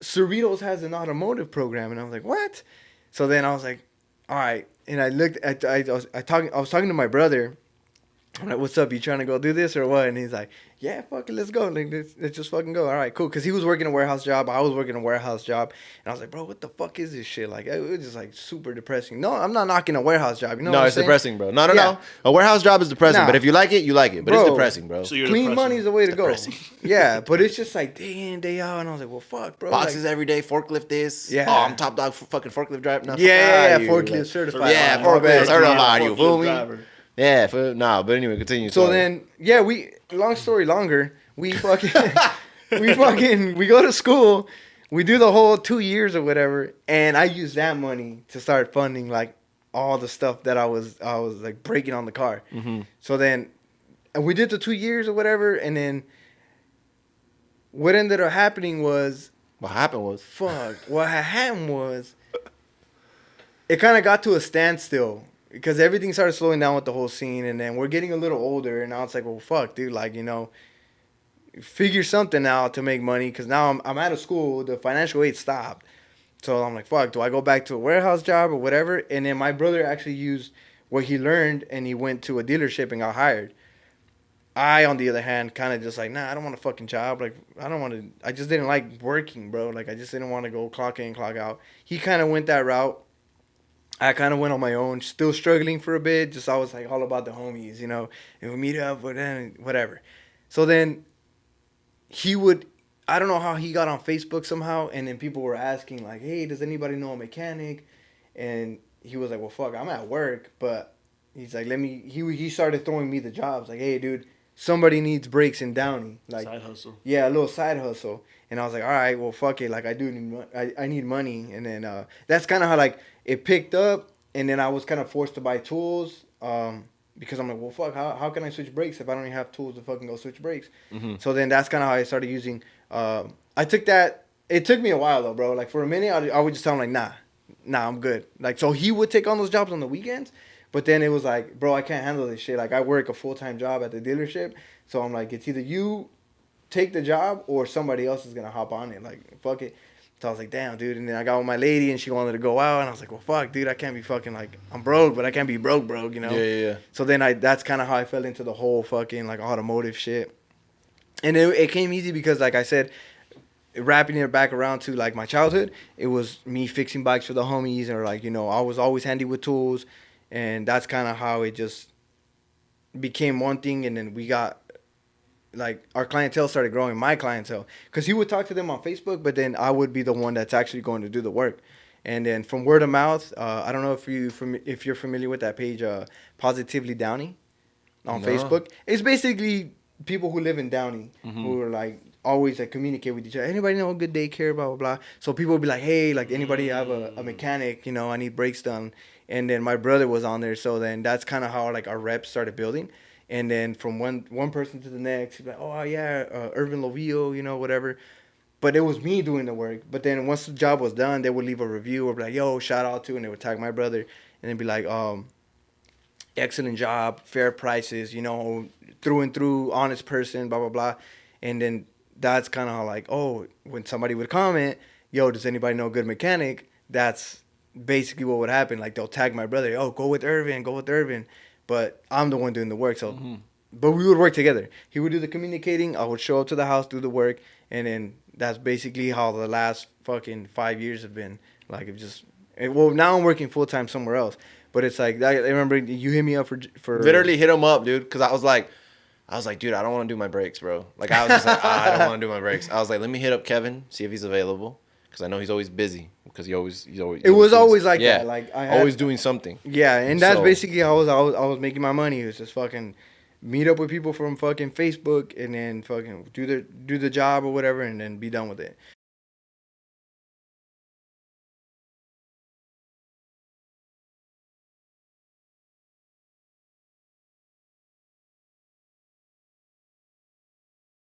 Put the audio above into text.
Cerritos has an automotive program, and I was like, what? So then I was like, all right, and I looked at I was talking to my brother. I'm like, what's up? You trying to go do this or what? And he's like, yeah, fuck it, let's go. Like, let's just fucking go. All right, cool. Because he was working a warehouse job. I was working a warehouse job. And I was like, bro, what the fuck is this shit? Like, it was just like super depressing. No, I'm not knocking a warehouse job. You know what No, I'm it's saying? depressing, bro. No, no, Yeah. no. A warehouse job is depressing, Nah. but if you like it, you like it. But it's Bro. depressing, bro. So you're Clean depressing. money is the way to Depressing. go. Yeah, but it's just like day in, day out. And I was like, well, fuck, bro. Boxes like, every day, forklift this. Yeah. Oh, I'm top dog for fucking forklift driver. Nah, fuck yeah, outta here. forklift Like, certified. Yeah, My forklift bad. certified. You fool me? Driver. Yeah, nah, but anyway, continue. So sorry. then, yeah, long story longer, we fucking, we go to school, we do the whole 2 years or whatever, and I use that money to start funding like all the stuff that I was like breaking on the car. Mm-hmm. So then, and we did the 2 years or whatever, and then what ended up happening was, What happened was, what had happened was, it kind of got to a standstill because everything started slowing down with the whole scene, and then we're getting a little older, and now it's like, well, fuck, dude, like, you know, figure something out to make money because now I'm out of school, the financial aid stopped, so I'm like, fuck, do I go back to a warehouse job or whatever? And then my brother actually used what he learned, and he went to a dealership and got hired. I, on the other hand, kind of just like, nah, I don't want a fucking job. Like, I don't want to. I just didn't like working, bro. Like, I just didn't want to go clock in, clock out. He kind of went that route. I kind of went on my own, still struggling for a bit. Just I was like all about the homies, you know, and we meet up, whatever. So then he would, I don't know how he got on Facebook somehow, and then people were asking like, hey, does anybody know a mechanic? And he was like, well, fuck, I'm at work, but he's like, he started throwing me the jobs, like, hey, dude, somebody needs brakes in Downey, like, Side hustle. yeah, a little side hustle. And I was like, all right, well, fuck it. Like, I do need, I need money. And then that's kind of how, like, it picked up. And then I was kind of forced to buy tools because I'm like, well, fuck, how can I switch brakes if I don't even have tools to fucking go switch brakes? Mm-hmm. So then that's kind of how I started using. I took that. It took me a while, though, bro. Like, for a minute, I would just tell him, like, nah, I'm good. Like, so he would take on those jobs on the weekends. But then it was like, bro, I can't handle this shit. Like, I work a full-time job at the dealership. So I'm like, it's either you take the job or somebody else is gonna hop on it. Like, fuck it. So I was like, damn, dude. And then I got with my lady and she wanted to go out, and I was like, well, fuck, dude, I can't be fucking like, I'm broke, but I can't be broke, you know? Yeah. So then that's kind of how I fell into the whole fucking like automotive shit. And it came easy because, like I said, wrapping it back around to like my childhood, it was me fixing bikes for the homies, or like, you know, I was always handy with tools, and that's kind of how it just became one thing, and then we got like our clientele started growing, my clientele, because he would talk to them on Facebook, but then I would be the one that's actually going to do the work. And then from word of mouth, I don't know if you're familiar with that page, Positively Downey, on No. Facebook. It's basically people who live in Downey who are like always like communicate with each other. Anybody know a good daycare, blah blah blah. So people would be like, hey, like anybody have a mechanic? You know, I need brakes done. And then my brother was on there, so then that's kind of how like our reps started building. And then from one person to the next, he'd be like, oh yeah, Irvin Lovillo, you know, whatever. But it was me doing the work. But then once the job was done, they would leave a review or be like, yo, shout out to, and they would tag my brother, and then be like, excellent job, fair prices, you know, through and through, honest person, blah blah blah. And then that's kind of how like, oh, when somebody would comment, yo, does anybody know a good mechanic? That's basically what would happen. Like, they'll tag my brother, oh, go with Irvin. But I'm the one doing the work, so. But we would work together. He would do the communicating. I would show up to the house, do the work, and then that's basically how the last fucking 5 years have been. Like, well, now I'm working full time somewhere else, but it's like I remember you hit me up for Literally hit him up, dude, because I was like, dude, I don't want to do my brakes, bro. Like, I was just like, I don't want to do my brakes. I was like, let me hit up Kevin, see if he's available, because I know he's always busy. Because he's always. It was always like that. Like, I had, always doing something. Yeah, and that's So- basically how I was making my money. It was just fucking meet up with people from fucking Facebook, and then fucking do the job or whatever, and then be done with it.